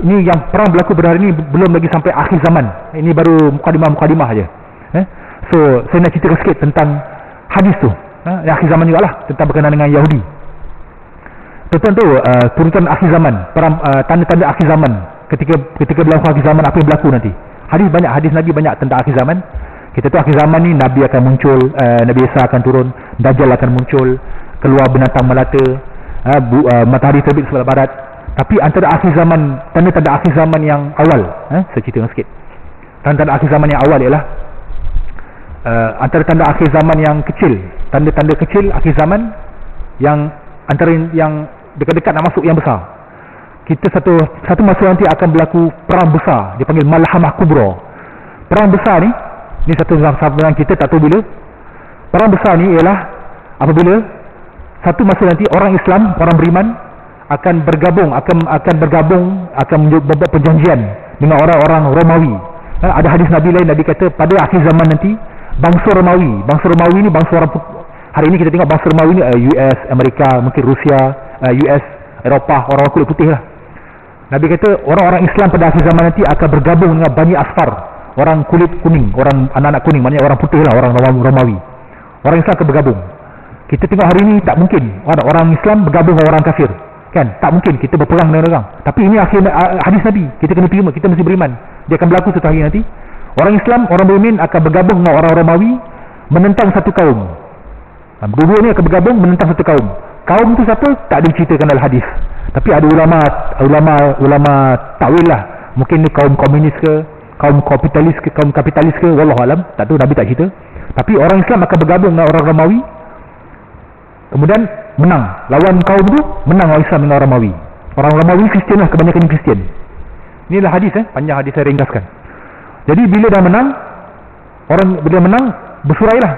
Ini yang perang berlaku pada hari ini belum lagi sampai akhir zaman. Ini baru mukadimah saja. So saya nak cerita sikit tentang hadis tu. Akhir zaman juga lah, tentang berkenaan dengan Yahudi. Tuan-tuan tahu turutan akhir zaman, tanda-tanda akhir zaman, ketika berlaku akhir zaman, apa yang berlaku nanti. Hadis Nabi banyak tentang akhir zaman. Kita tahu akhir zaman ni Nabi akan muncul, Nabi Isa akan turun, Dajjal akan muncul, keluar binatang melata, matahari terbit sebelah barat. Tapi antara akhir zaman, tanda-tanda akhir zaman yang awal, saya cerita sikit. Tanda-tanda akhir zaman yang awal ialah antara tanda akhir zaman yang kecil, tanda-tanda kecil akhir zaman yang antara yang dekat-dekat nak masuk yang besar. Kita satu masa nanti akan berlaku perang besar, dipanggil Malhamah Kubra. Perang besar ni satu zaman kita tak tahu bila. Perang besar ni ialah apabila satu masa nanti orang Islam, orang beriman akan bergabung, akan membuat perjanjian dengan orang-orang Romawi. Ada hadis Nabi lain, Nabi kata pada akhir zaman nanti bangsa Romawi ni bangsa orang hari ini kita tengok bangsa Romawi ni US, Amerika, mungkin Rusia, US, Eropah, orang kulit putih lah. Nabi kata orang-orang Islam pada akhir zaman nanti akan bergabung dengan Bani Asfar, orang kulit kuning, orang anak-anak kuning, maknanya orang putih lah, orang Romawi. Orang Islam akan bergabung. Kita tengok hari ini tak mungkin orang Islam bergabung dengan orang kafir, kan? Tak mungkin kita berperang dengan orang. Tapi ini akhir hadis Nabi, kita kena terima, kita mesti beriman. Dia akan berlaku satu hari nanti. Orang Islam, orang beriman akan bergabung dengan orang Romawi menentang satu kaum. Dua-dua ni akan bergabung menentang satu kaum. Kaum tu siapa? Tak diceritakan dalam hadis. Tapi ada ulama takwil lah. Mungkin ni kaum komunis ke, kaum kapitalis ke, wallahu alam. Tak tahu, Nabi tak cerita. Tapi orang Islam akan bergabung dengan orang Romawi, kemudian menang. Lawan kaum tu menang orang Islam dengan orang Romawi. Orang Romawi Kristian lah, kebanyakan Kristian. Inilah hadis panjang hadis saya ringkaskan. Jadi bila dah menang, bila menang bersurailah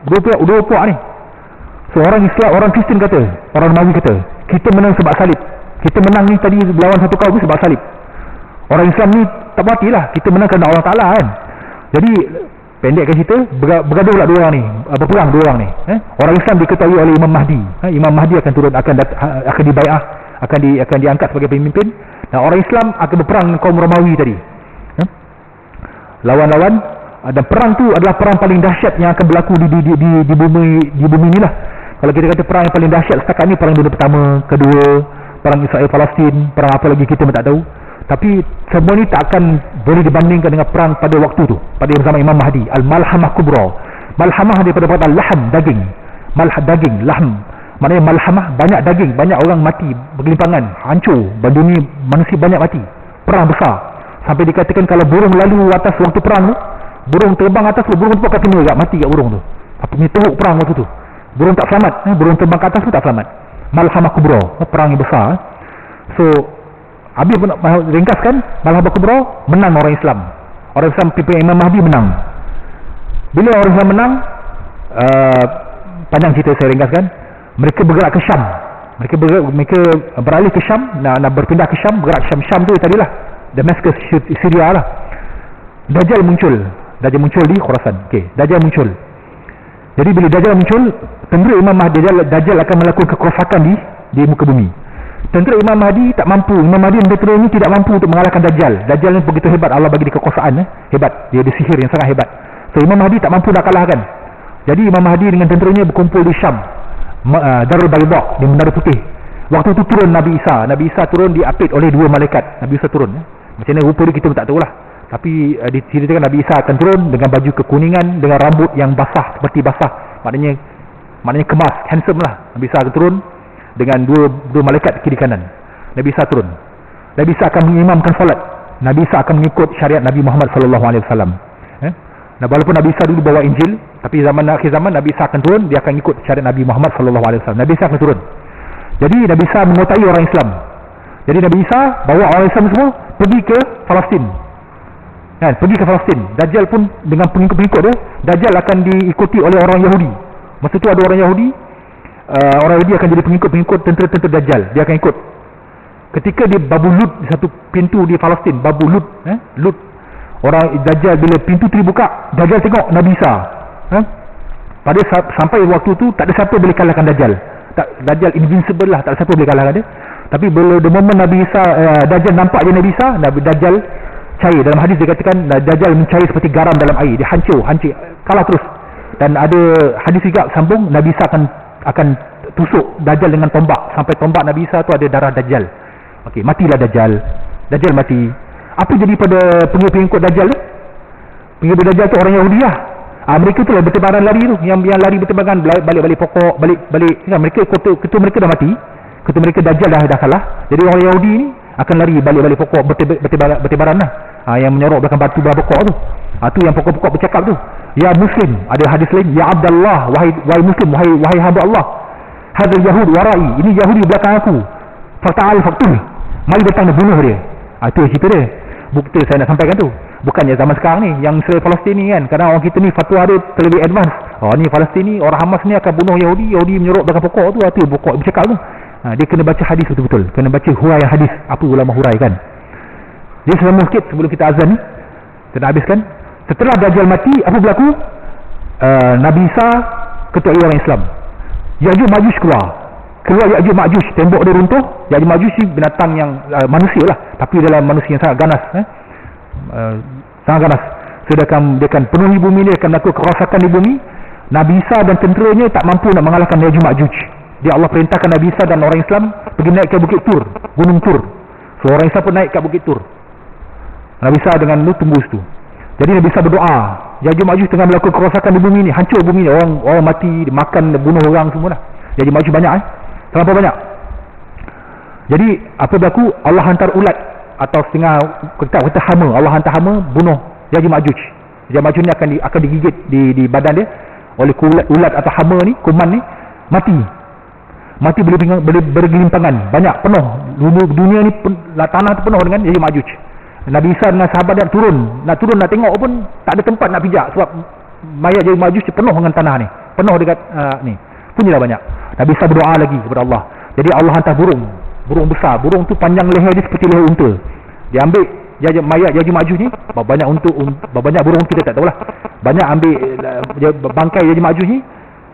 dua puak ni. So orang Islam, orang Kristian kata, orang Romawi kata, kita menang sebab salib. Kita menang ni tadi lawan satu kaum ni sebab salib. Orang Islam ni tak berhatilah, kita menang kerana Allah Ta'ala kan. Jadi pendekkan cerita, bergaduh pula dua orang ni, berperang dua orang ni. Orang Islam diketahui oleh Imam Mahdi. Imam Mahdi akan turun, akan dibai'ah, akan diangkat sebagai pemimpin. Dan orang Islam akan berperang dengan kaum Romawi tadi. Lawan-lawan, dan perang tu adalah perang paling dahsyat yang akan berlaku di bumi ni lah. Kalau kita kata perang yang paling dahsyat setakat ni, perang dunia pertama, kedua, perang Israel Palestin, perang apa lagi kita pun tak tahu. Tapi semua ni tak akan boleh dibandingkan dengan perang pada waktu tu, pada zaman Imam Mahdi. Al-Malhamah Kubra. Malhamah daripada kata lahm, daging. Daging, lahm. Maknanya malhamah, banyak daging, banyak orang mati bergelimpangan, hancur, dunia manusia banyak mati. Perang besar. Sampai dikatakan kalau burung lalu atas waktu perang tu, burung terbang atas tu, burung tu akan kena kat, mati kat burung tu. Apa ni teruk perang waktu tu. Burung tak selamat, burung terbang ke atas tu tak selamat. Malhamah Kubra, perang yang besar. So habis pun nak ringkaskan, Malhamah Kubra menang orang Islam. Orang Islam pimpinan Imam Mahdi menang. Bila orang Islam menang, panjang cerita saya ringkaskan, mereka bergerak ke Syam. Mereka beralih ke Syam, nak berpindah ke Syam, bergerak ke Syam. Syam tu tadilah Damascus, Syria lah. Dajjal muncul di Khurasan. Okey, Dajjal muncul. Jadi bila Dajjal muncul, tentera Imam Mahdi, Dajjal akan melakukan kerosakan di muka bumi. Tentera Imam Mahdi tak mampu. Imam Mahdi dan tentera ini tidak mampu untuk mengalahkan Dajjal. Dajjal ni begitu hebat, Allah bagi dia kekuasaan, hebat. Dia ada sihir yang sangat hebat. So Imam Mahdi tak mampu nak kalahkan. Jadi Imam Mahdi dengan tenteranya berkumpul di Syam, Darul Bayda, di Menara Putih. Waktu itu turun Nabi Isa. Nabi Isa turun diapit oleh dua malaikat. Nabi Isa turun. Macam mana rupa dia kita pun tak tahulah. Tapi diceritakan Nabi Isa akan turun dengan baju kekuningan, dengan rambut yang basah, seperti basah. Maknanya kemas, handsome lah. Nabi Isa akan turun dengan dua malaikat kiri kanan. Nabi Isa turun. Nabi Isa akan mengimamkan solat. Nabi Isa akan mengikut syariat Nabi Muhammad SAW. Nah, walaupun Nabi Isa dulu bawa Injil, tapi akhir zaman Nabi Isa akan turun, dia akan ikut syariat Nabi Muhammad SAW. Nabi Isa akan turun. Jadi Nabi Isa menguasai orang Islam. Jadi Nabi Isa bawa orang Islam semua pergi ke Palestin. Pergi ke Palestin. Dajjal pun dengan pengikut-pengikut dia, Dajjal akan diikuti oleh orang Yahudi. Masa tu ada orang Yahudi. Orang Yahudi akan jadi pengikut-pengikut tentera-tentera Dajjal. Dia akan ikut. Ketika dia Babu Lut di satu pintu di Palestin, Babu Lut, Lut. Orang Dajjal bila pintu tu dibuka, Dajjal tengok Nabi Isa. Pada sampai waktu tu tak ada siapa boleh kalahkan Dajjal. Dajjal invincible lah, tak ada siapa boleh kalahkan dia. Tapi bila the moment Nabi Isa, Dajjal nampak je Nabi Isa, Dajjal cair. Dalam hadis dia katakan Dajjal mencair seperti garam dalam air. Dia hancur, kalah terus. Dan ada hadis juga sambung, Nabi Isa akan tusuk Dajjal dengan tombak, sampai tombak Nabi Isa tu ada darah Dajjal. Okey, matilah Dajjal. Dajjal mati. Apa jadi pada pengikut Dajjal tu? Pengikut Dajjal tu orang Yahudi lah. Mereka tu lah bertebaran lari tu, yang lari bertebaran balik pokok, balik kan, mereka ketua mereka dah mati. Ketua mereka Dajjal dah kalah. Jadi orang Yahudi ni akan lari balik pokok, bertebaran lah. yang menyorok belakang batu pokok tu. Tu yang pokok-pokok bercakap tu. Ya Muslim, ada hadis lain, ya Abdullah, wahai Muslim, wahai hamba Allah. Hadzal Yahud warai, ini Yahudi belakang aku. Fata'al faqtul, mari datang dan bunuh dia. Itu cerita dia. Bukti saya nak sampaikan tu. Bukannya zaman sekarang ni, yang Israel Palestin ni kan, kadang orang kita ni fatwa dia terlebih advance. Ni Palestin ni, orang Hamas ni akan bunuh Yahudi menyorok belakang pokok tu. Itu pokok bercakap tu. Dia kena baca hadis betul-betul, kena baca huraian hadis, apa ulama huraikan. Dia selama sikit sebelum kita azan ni, kita nak habiskan. Setelah Dajjal mati, apa berlaku? Nabi Isa ketuai orang Islam. Ya'juj Ma'juj keluar Ya'juj Ma'juj, tembok dia runtuh. Ya'juj Ma'juj ni binatang yang manusia lah, tapi dalam manusia yang sangat ganas, sangat ganas. So dia akan penuhi bumi, dia akan melakukan kerosakan di bumi. Nabi Isa dan tenteranya tak mampu nak mengalahkan Ya'juj Ma'juj. Dia Allah perintahkan Nabi Isa dan orang Islam pergi naik ke Bukit Tur, Gunung Tur. So orang Islam pun naik ke Bukit Tur. Nabi Isa dengan lu tunggu situ. Jadi Nabi Isa berdoa, Ya'juj Ma'juj tengah melakukan kerosakan di bumi ni, hancur bumi ni, orang mati, makan, bunuh orang semua dah. Ya'juj Ma'juj banyak terlalu banyak. Jadi apa berlaku? Allah hantar ulat atau setengah kata hama. Allah hantar hama bunuh Ya'juj Ma'juj. Ya'juj Ma'juj ni akan digigit di badan dia oleh ulat atau hama ni, kuman ni, mati bergelimpangan, banyak, penuh dunia ni, tanah tu penuh dengan Ya'juj Ma'juj. Nabi Isa dengan sahabat dia nak turun nak tengok pun tak ada tempat nak pijak, sebab mayat Ya'juj Ma'juj penuh dengan tanah ni, penuh dekat ni, punyalah banyak. Nabi Isa berdoa lagi kepada Allah. Jadi Allah hantar burung besar. Burung tu panjang leher dia seperti leher unta. Dia ambil mayat Ya'juj Ma'juj ni, banyak burung kita tak tahulah. Banyak ambil bangkai Ya'juj Ma'juj ni,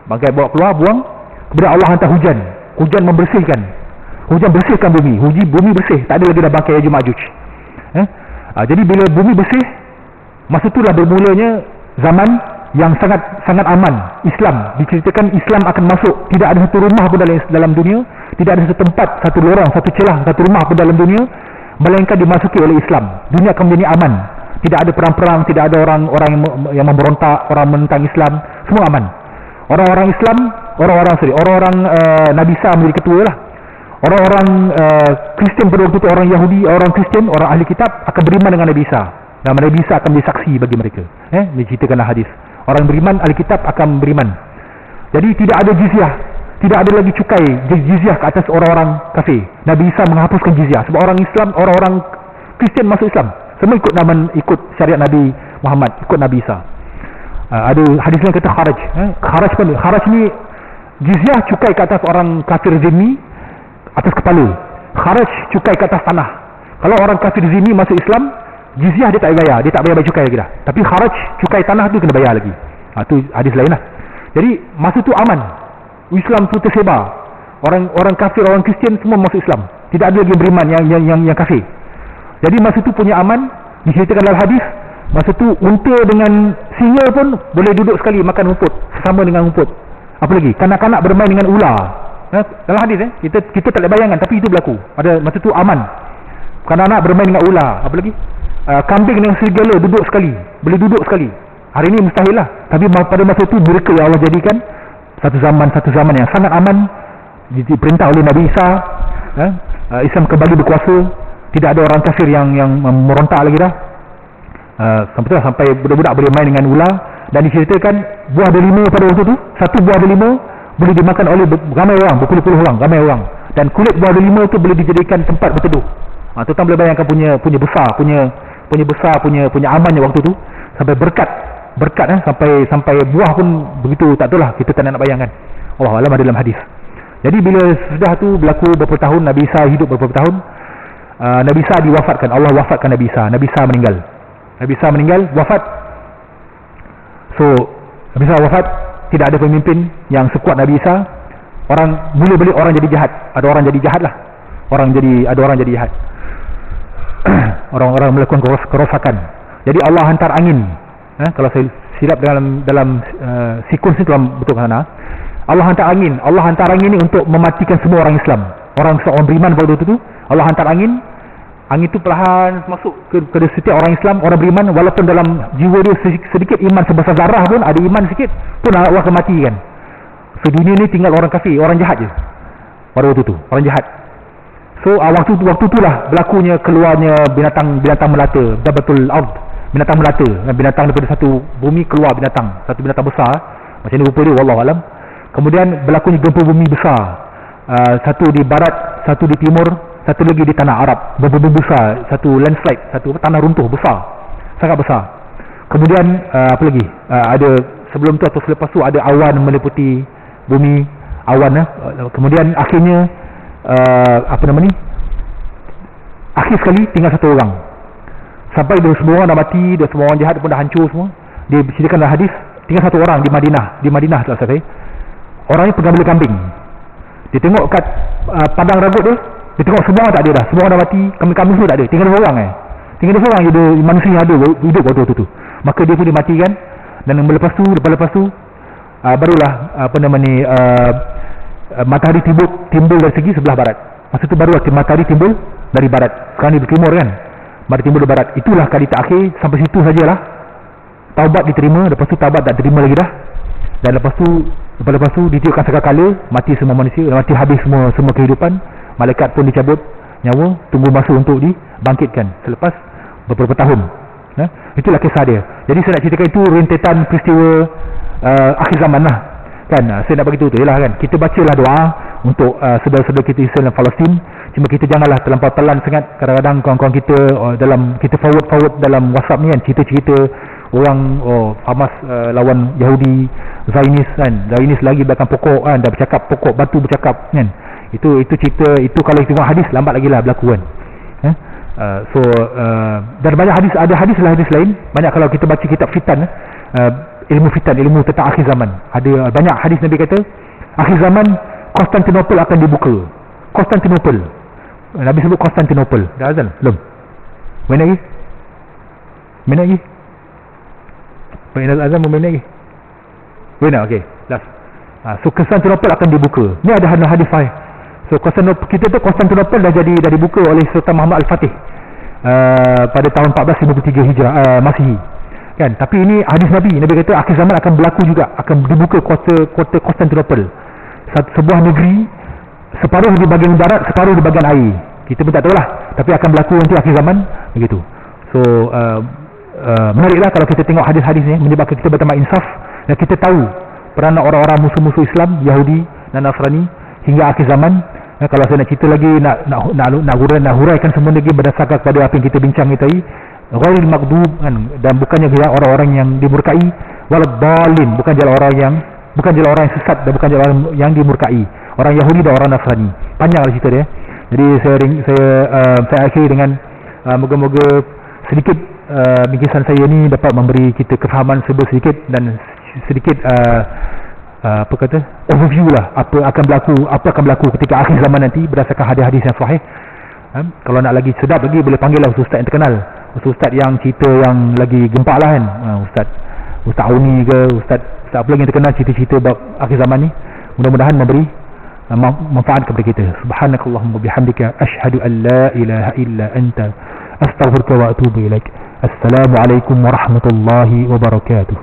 bangkai bawa keluar, buang. Kemudian Allah hantar hujan membersihkan. Hujan bersihkan bumi. Bumi bersih, tak ada lagi dah bangkai Ya'juj Ma'juj. Jadi bila bumi bersih, masa itulah bermulanya zaman yang sangat aman. Islam, diceritakan Islam akan masuk. Tidak ada satu rumah pun dalam dunia, tidak ada satu tempat, satu lorong, satu celah, satu rumah pun dalam dunia melainkan dimasuki oleh Islam. Dunia akan menjadi aman. Tidak ada perang-perang, tidak ada orang yang memberontak, orang menentang Islam, semua aman. Orang-orang Islam, orang-orang Nabi Isa menjadi ketua lah. Orang-orang Kristian pada waktu itu, orang Yahudi, orang Kristian, orang ahli kitab akan beriman dengan Nabi Isa. Dan Nabi Isa akan menjadi saksi bagi mereka. Diceritakanlah hadis. Orang beriman, ahli kitab akan beriman. Jadi tidak ada jizyah, tidak ada lagi cukai jizyah ke atas orang-orang kafir. Nabi Isa menghapuskan jizyah sebab orang Islam, orang-orang Kristian masuk Islam, semua ikut syariat Nabi Muhammad, ikut Nabi Isa. Ada hadis lain kata kharaj ni jizyah, cukai ke atas orang kafir zimmi, atas kepala. Kharaj cukai ke atas tanah. Kalau orang kafir zimmi masuk Islam, jizyah dia tak bayar cukai lagi dah. Tapi kharaj, cukai tanah tu kena bayar lagi. Tu hadis lain lah. Jadi masa tu aman. Islam tu tersebar. Orang kafir, orang Kristian semua masuk Islam. Tidak ada lagi yang beriman yang kafir. Jadi masa tu punya aman. Diceritakan dalam hadis, masa tu unta dengan singa pun boleh duduk sekali makan rumput, sesama dengan rumput. Apa lagi? Kanak-kanak bermain dengan ular. Dalam hadis kita tak boleh bayangkan, tapi itu berlaku. Masa tu aman. Kanak-kanak bermain dengan ular. Apa lagi? Kambing dengan serigala boleh duduk sekali. Hari ini mustahil lah, tapi pada masa itu mereka yang Allah jadikan satu zaman yang sangat aman. Diperintah oleh Nabi Isa, Islam kembali berkuasa. Tidak ada orang kafir yang merontak lagi dah. Sampai budak-budak boleh main dengan ular. Dan diceritakan buah delima pada waktu itu, satu buah delima boleh dimakan oleh ramai orang, berpuluh-puluh orang, ramai orang. Dan kulit buah delima itu boleh dijadikan tempat berteduh. Tuan boleh bayangkan punya besar, punya amannya waktu tu, sampai berkat sampai buah pun begitu, tak tahulah, kita tak nak bayangkan. Allah alam ada dalam hadis. Jadi bila sudah tu berlaku beberapa tahun, Nabi Isa hidup beberapa tahun, Nabi Isa diwafatkan. Allah wafatkan Nabi Isa. Nabi Isa meninggal, wafat. So Nabi Isa wafat, tidak ada pemimpin yang sekuat Nabi Isa. Mula-mula orang jadi jahat. Ada orang jadi jahat lah. Ada orang jadi jahat. Orang-orang melakukan kerosakan. Jadi Allah hantar angin. Kalau saya silap dalam sekuens itu betul sana. Allah hantar angin ni untuk mematikan semua orang Islam. Orang beriman pada waktu itu, Allah hantar angin. Angin itu perlahan masuk ke setiap orang Islam, orang beriman, walaupun dalam jiwa dia sedikit iman sebesar zarah pun, ada iman sikit pun Allah akan matikan. So dunia ni tinggal orang kafir, orang jahat je pada waktu itu, orang jahat. So waktu itulah berlakunya keluarnya binatang melata, dabatul ard, binatang melata, binatang daripada satu bumi keluar satu binatang besar. Macam ni rupa dia, wallahu alam. Kemudian berlakunya gempa bumi besar, satu di barat, satu di timur, satu lagi di tanah Arab, berbumi besar, satu landslide, satu tanah runtuh besar, sangat besar. Kemudian apa lagi, ada sebelum tu atau selepas tu ada awan meliputi bumi, awan. Kemudian akhirnya akhir sekali tinggal satu orang, sampai dia semua orang dah mati, dia semua orang jahat pun dah hancur semua. Dia ceritakan dalam hadis, tinggal satu orang di Madinah tak salah, orang ni pegang beli kambing. Dia tengok kat padang ragut dia tengok semua orang tak ada dah, semua orang dah mati, kambing-kambing semua tak ada, tinggal dua orang tinggal dua orang je manusia yang ada hidup waktu tu. Maka dia pun dimatikan. Dan lepas tu barulah matahari timbul dari segi sebelah barat. Masa tu baru matahari timbul dari barat. Sekarang ni di timur kan, matahari timbul dari barat. Itulah kali terakhir, sampai situ sajalah taubat diterima. Lepas tu taubat tak terima lagi dah. Dan lepas tu ditiupkan sekakala, mati semua manusia, mati habis semua kehidupan. Malaikat pun dicabut nyawa, tunggu masa untuk dibangkitkan selepas beberapa tahun. Itulah kisah dia. Jadi saya nak ceritakan itu rentetan peristiwa akhir zaman lah kan. Saya nak bagi tahu tu ialah kan, kita bacalah doa untuk saudara-saudara kita Israel dan Palestin. Cuma kita janganlah terlampau telan sangat. Kadang-kadang kawan-kawan kita kita forward dalam WhatsApp ni kan, cerita-cerita orang Hamas lawan Yahudi, Zionis kan, Zionis lagi belakang pokok kan, dah bercakap pokok batu bercakap kan. Itu cerita itu, kalau kita tengok hadis lambat lagi lah berlaku kan. Dan banyak hadis, ada hadis lain banyak. Kalau kita baca kitab fitan, ilmu tentang akhir zaman, ada banyak hadis Nabi kata akhir zaman Konstantinopel akan dibuka. Konstantinopel, Nabi sebut Konstantinopel. Dah azan belum? Main lagi main azan main lagi okey last. So Konstantinopel akan dibuka. Ni ada hadis sahih. So Konstantinopel dah dibuka oleh Sultan Muhammad Al-Fatih pada tahun 1453 Hijrah Masihi kan. Tapi ini hadis Nabi kata akhir zaman akan berlaku juga, akan dibuka kota Konstantinopel, sebuah negeri separuh di bahagian barat, separuh di bahagian air. Kita pun tak tahulah, tapi akan berlaku nanti akhir zaman begitu. So menariklah kalau kita tengok hadis-hadis ni, menyebabkan kita bertambah insaf dan kita tahu peranan orang-orang musuh-musuh Islam, Yahudi dan Nasrani hingga akhir zaman. Kalau saya nak cerita lagi, nak huraikan semua lagi berdasarkan kepada apa yang kita bincang tadi, ghairil maghdub kan, dan bukannya dia orang-orang yang dimurkai, waladhdallin, bukan jalan orang yang sesat, dan bukan jalan orang yang dimurkai, orang Yahudi dan orang Nasrani. Panjanglah cerita dia. Jadi saya akhiri dengan moga-moga sedikit bingkisan saya ni dapat memberi kita kefahaman sedikit dan sedikit overview lah apa akan berlaku ketika akhir zaman nanti berdasarkan hadis-hadis yang sahih. Kalau nak lagi sedap lagi, boleh panggil lah ustaz yang terkenal, ustaz yang cerita yang lagi gempak lah kan, ustaz Auni ke, ustaz apa lagi yang terkenal cerita-cerita bab akhir zaman ni. Mudah-mudahan memberi manfaat kepada kita. Subhanakallahumma bihamdika asyhadu an la ilaha illa anta astaghfiruka wa atubu ilaik. Assalamualaikum warahmatullahi wabarakatuh.